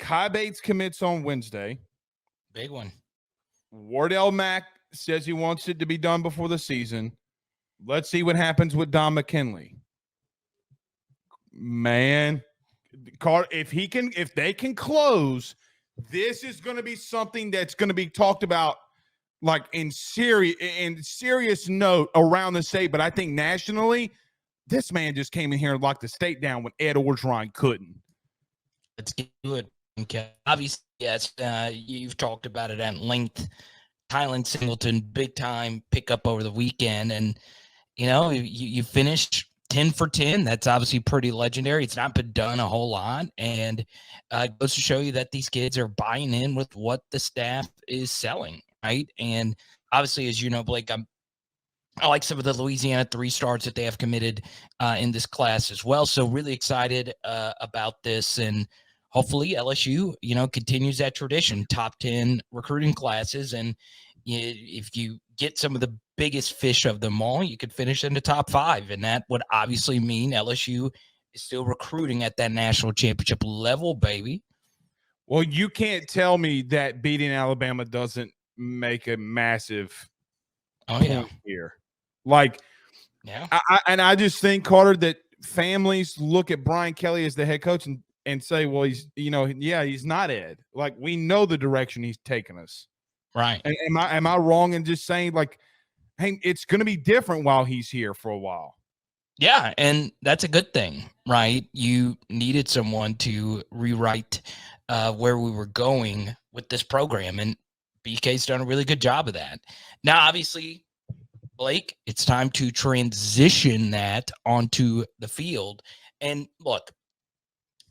Kai Bates commits on Wednesday. Big one. Wardell Mack says he wants it to be done before the season. Let's see what happens with Don McKinley. Man, if they can close, this is going to be something that's going to be talked about like in serious note around the state. But I think nationally, this man just came in here and locked the state down when Ed Orgeron couldn't. Let's get to it. Okay. Obviously, yes, you've talked about it at length. Tylen Singleton, big time pickup over the weekend. And, you finished 10 for 10. That's obviously pretty legendary. It's not been done a whole lot. And it goes to show you that these kids are buying in with what the staff is selling, right? And obviously, as you know, Blake, I like some of the Louisiana 3-stars that they have committed in this class as well. So really excited about this. And hopefully LSU, continues that tradition, top 10 recruiting classes. And if you get some of the biggest fish of them all, you could finish in the top 5. And that would obviously mean LSU is still recruiting at that national championship level, baby. Well, you can't tell me that beating Alabama doesn't make a massive point here. Like, yeah. I just think, Carter, that families look at Brian Kelly as the head coach and say, well, he's not Ed. Like, we know the direction he's taken us. Right. And am I wrong in just saying, like, hey, it's going to be different while he's here for a while? Yeah, and that's a good thing, right? You needed someone to rewrite where we were going with this program, and BK's done a really good job of that. Now, obviously, Blake, it's time to transition that onto the field. And look,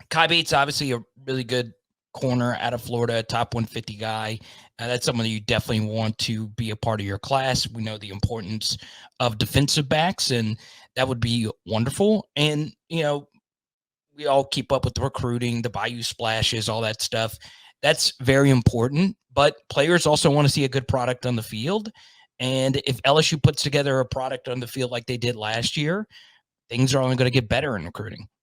Kai Bates, obviously a really good corner out of Florida, top 150 guy. That's someone that you definitely want to be a part of your class. We know the importance of defensive backs, and that would be wonderful. And, we all keep up with the recruiting, the Bayou splashes, all that stuff. That's very important. But players also want to see a good product on the field. And if LSU puts together a product on the field like they did last year, things are only going to get better in recruiting.